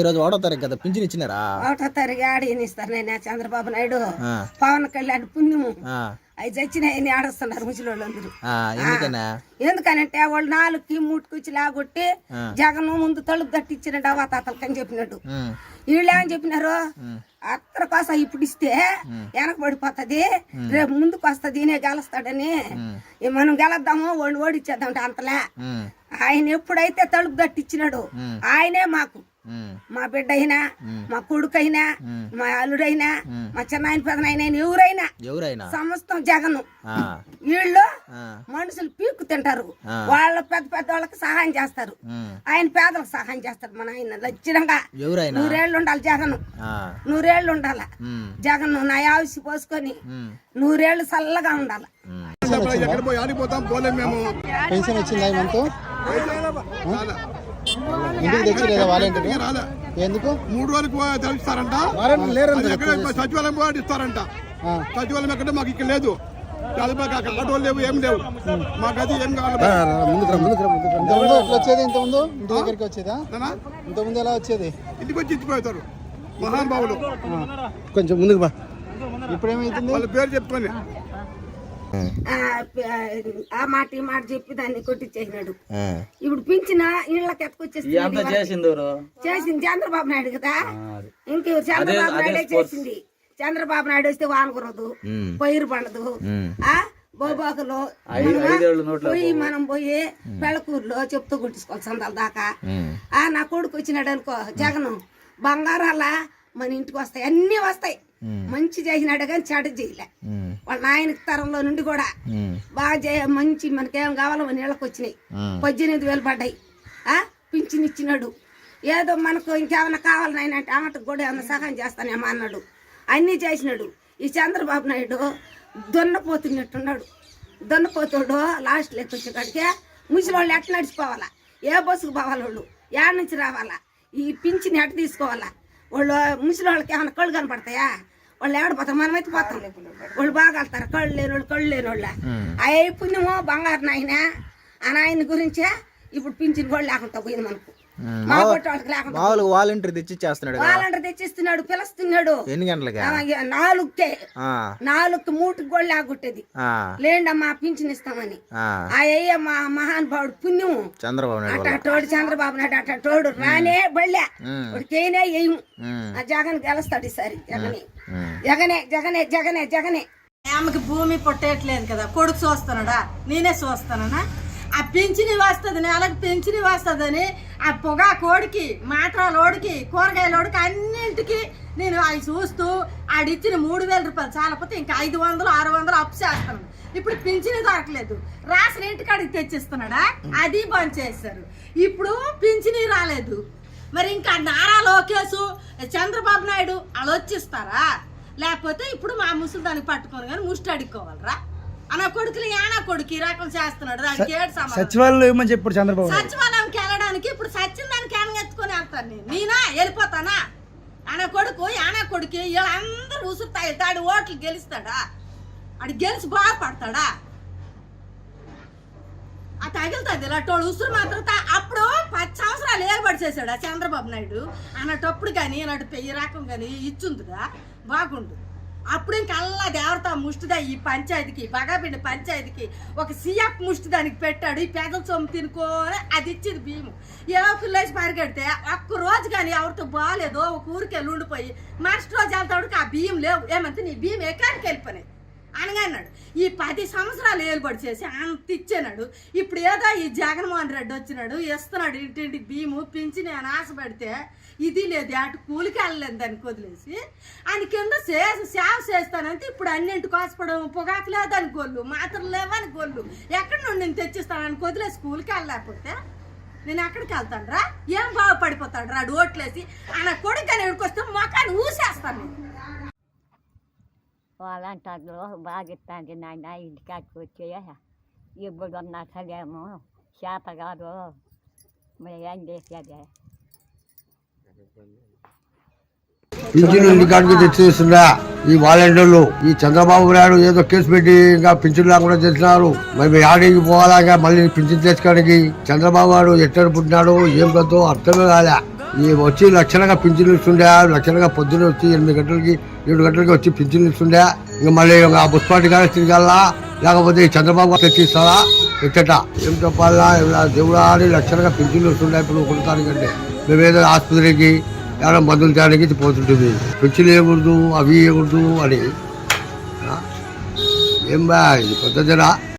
ఈరోజు 1వ తారీఖు కదా, పింఛన్ ఇచ్చినారా? 1వ తారీఖు ఆడిస్తారు. నేను చంద్రబాబు నాయుడు పవన్ కళ్యాణ్ పుణ్యము అవి చచ్చినాయని ఆడస్తున్నారు ముసలోళ్ళు అందరూ. ఎందుకనంటే వాళ్ళు 4కి 3కి లాగొట్టి జగన్ ముందు తలుపు తట్టించిన డవాతాతలకి అని చెప్పినాడు. వీళ్ళు ఏమని చెప్పినారు, అత్తర కోసం ఇప్పుడు ఇస్తే వెనక పడిపోతుంది, రేపు ముందుకు వస్తుంది, ఈయనే గెలుస్తాడని. మనం గెలద్దాము వాళ్ళు ఓడిచ్చేద్దాం అంతలే. ఆయన ఎప్పుడైతే తలుపు తట్టించినాడు ఆయనే మాకు, మా బిడ్డ అయినా, మా కొడుకైనా, మా అల్లుడైనా, మా చిన్నాయన పెదనాయన ఎవరైనా సమస్తం జగన్. వీళ్ళు మనుషులు పీక్కు తింటారు, వాళ్ళ పెద్ద పెద్ద వాళ్ళకి సహాయం చేస్తారు, ఆయన పేదలకు సహాయం చేస్తారు. మన ఆయన లక్షణంగా 100 ఉండాలి జగన్, 100 ఉండాల జగన్. నా ఆవిసి పోసుకొని 100 చల్లగా ఉండాలి. పెన్షన్ వచ్చిందా? ఇంటికి తెచ్చిలేదా వాలంటీర్? ఎందుకు 3 రోజులకు తెలుస్తారంట, సచివాలయం కూడా ఇస్తారంట. సచివాలయం ఎక్కడ మాకు ఇక్కడ లేదు, ఆటోలు లేవు, ఏం లేవు, మాకు అది ఏం కావాలి. వచ్చేది ఇంతకుముందు ఇంటి దగ్గరికి వచ్చేదా? ఇంతకుముందు ఎలా వచ్చేది? ఇంటికి వచ్చి ఇచ్చిపోతారు మహానుభావులు. కొంచెం ముందుకు బా. ఇప్పుడు ఏమైతుంది? వాళ్ళ పేరు చెప్పుకొని ఆ మాట ఈ మాట చెప్పి దాన్ని కొట్టించేసినాడు. ఇప్పుడు పింఛన ఇళ్ళకి ఎత్తుకొచ్చేసింది చంద్రబాబు నాయుడు కదా. ఇంకెవరు? చంద్రబాబు నాయుడే చేసింది. చంద్రబాబు నాయుడు వస్తే వాన కురదు, పైరు పండదు. బోబాకులో మనం పోయి పెళ్ళకూరులో చెప్తూ గుట్టించుకోవాలి సందాల దాకా. నా కొడుకు వచ్చినాడు అనుకో జగన్, బంగారాల మన ఇంటికి వస్తాయి, అన్ని వస్తాయి. మంచి చేసినాడు కానీ చెడు చేయలే. వాళ్ళ నాయనకి తరంలో నుండి కూడా బాగా మంచి మనకేం కావాలో మన ఇళ్ళకి వచ్చినాయి. 18,000 పడ్డాయి. పింఛన్ ఇచ్చినాడు. ఏదో మనకు ఇంకేమైనా కావాలి నాయన అంటే ఆటకు కూడా ఏమన్నా సహాయం చేస్తానేమో అన్నాడు. అన్నీ చేసినాడు. ఈ చంద్రబాబు నాయుడు దున్నపోతున్నట్టున్నాడు. దున్నపోతాడు లాస్ట్ లెక్క వచ్చేకాడికే ముసలి వాళ్ళు ఎట్లా నడిచిపోవాలా, ఏ బస్సుకు పోవాలి, వాళ్ళు ఏడ నుంచి రావాలా, ఈ పింఛన్ ఎట్ట తీసుకోవాలా, వాళ్ళు ముసలి వాళ్ళకి ఏమైనా కళ్ళు కనపడతాయా, వాళ్ళు ఎవడిపోతాం, మనమైతే పోతాం. వాళ్ళు బాగా వెళ్తారు, కళ్ళు లేని వాళ్ళు కళ్ళు లేని వాళ్ళ. అయ్యే పుణ్యమో బంగారు నాయన, ఆ నాయన గురించే ఇప్పుడు పింఛన్ కూడా లేకుండా పోయింది మనకు. వాలంటీర్ తెచ్చిస్తున్నాడు, పిలుస్తున్నాడు. ఎన్ని గంటలకి? 4కే 3కి కూడా లేకొట్టేది లేండమ్మా పింఛన్ ఇస్తామని. అయ్య మా మహానుభావుడు పుణ్యము చంద్రబాబు నాయుడు అట్టోడు రానే బళ్ళే వాడికేనే వేయము. ఆ జగన్ గెలుస్తాడు ఈసారి. జగనే జగనే జగనే జగనే. ఆమెకి భూమి పొట్టేయట్లేదు కదా, కొడుకు చూస్తున్నాడా, నేనే చూస్తానా? ఆ పింఛని వస్తుంది, నెలకు పింఛని వస్తుందని ఆ పొగాకోడికి, మాట్రాలోడికి, కూరగాయలోడికి అన్నింటికి నేను అవి చూస్తూ ఆడిచ్చిన 3,000 రూపాయలు చాలకపోతే ఇంకా 500, 600 అప్పు చేస్తాను. ఇప్పుడు పింఛని దొరకలేదు, రాసిన ఇంటికాడికి తెచ్చిస్తున్నాడా, అది బంద్ చేశారు. ఇప్పుడు పింఛని రాలేదు. మరి ఇంకా నారా లోకేష్, చంద్రబాబు నాయుడు వాళ్ళు వచ్చిస్తారా? లేకపోతే ఇప్పుడు మా ముసలి దానికి పట్టుకొని కానీ ముష్టి అడుక్కోవాలరా? అన్న కొడుకులు యానా కొడుకు ఈ రకం చేస్తున్నాడు. దానికి సచివాలయంకి వెళ్ళడానికి ఇప్పుడు సచిన్ దానికి ఏమైనా ఎత్తుకొని వెళ్తాను నేనా వెళ్ళిపోతానా? అన్న కొడుకు యానా కొడుకు వీళ్ళందరూ ఉసురుతాయి. తాడు ఓట్లు గెలుస్తాడా? అది గెలిచి బాగుపడతాడా? ఆ తగులుతుంది ఇలాంటి ఉసురు మాత్రం. అప్పుడు 10 సంవత్సరాలు ఏర్పాటు చేశాడు ఆ చంద్రబాబు నాయుడు అన్నటప్పుడు కానీ ఇలాంటి ఈ రకం కానీ ఇచ్చుందిగా బాగుండు. అప్పుడు ఇంకల్లా దేవత ముష్టిదా ఈ పంచాయతీకి, బగాపిండి పంచాయతీకి ఒక సీఎఫ్ ముష్టి దానికి పెట్టాడు. ఈ పేదల సొమ్ము తినుకోని అది ఇచ్చింది బియ్యము. ఏవో పిల్లేసి పరిగెడితే ఒక్క రోజు కానీ ఎవరితో బాగాలేదో ఒక ఊరికి వెళ్ళి ఉండిపోయి మరుసటి రోజు వెళ్తాడికి ఆ బియ్యం లేవు. ఏమంటే నీ బియ్యం ఎక్కడికి వెళ్ళిపోయినాయి అనగా అన్నాడు. ఈ 10 సంవత్సరాలు ఏలుబడి చేసి అంత ఇచ్చాడు. ఇప్పుడు ఏదో ఈ జగన్మోహన్ రెడ్డి వచ్చినాడు, ఇస్తున్నాడు ఇంటింటికి బియ్యము, పింఛన్ అని ఆశపడితే ఇది లేదు, అటు కూలికి వెళ్ళలేదు దానికి వదిలేసి ఆయన కింద సేవ చేస్తానంటే ఇప్పుడు అన్నింటికి కోసపడం, పొగాకు లేదని గొల్లు, మాత్రం లేవని గొల్లు, ఎక్కడి నుండి నేను తెచ్చిస్తానని వదిలేసి కూలికి వెళ్ళలేకపోతే నేను ఎక్కడికి వెళ్తాను రా? ఏం బాగుపడిపోతాడు రా ఓట్లేసి? ఆయన కొడుకు అని ఎడుకొస్తే మొఖాన్ని ఊసేస్తాను. వాళ్ళంటారు బాగా ఇస్తాను నాయన, ఇంటికాడికి వచ్చేయ ఇప్పుడు ఉన్న అసలేమో చేత కాదు, మరి ఏం చేసేది? పింఛను ఇంటికాడికి తెచ్చిస్తుందా ఈ వాలంటీర్లు? ఈ చంద్రబాబు నాయుడు ఏదో కేసు పెట్టి ఇంకా పింఛన్ లేకుండా చేస్తున్నారు. మరి ఆడికి పోవాలా మళ్ళీ పింఛన్ తెచ్చుకోవడానికి? చంద్రబాబు నాయుడు ఎక్కడ పుట్టినాడు, ఏం కదో అర్థమే కాలే. ఈ వచ్చి లక్షణంగా పింఛన్లు ఇస్తుండే, లక్షణంగా పొద్దున్న వచ్చి 8 గంటలకి 7 గంటలకి వచ్చి పింఛన్లు ఇస్తుండే. ఇంకా మళ్ళీ ఆ బుస్పాటి కానీ తిరగాలా, లేకపోతే ఈ చంద్రబాబు తెచ్చిస్తారా ఎట్టట ఏం చెప్పాలా? దేవుడా అని లక్షణంగా పింఛన్లు వస్తుండే. ఇప్పుడు 1 తారీఖంటే మేమేదో ఆసుపత్రికి ఏమైనా మందులు తేడానికి పోతుంటుంది, పింఛన్లు ఇవ్వకూడదు, అవి ఇవ్వకూడదు అని. ఏం బా ఇది పద్ధతిరా?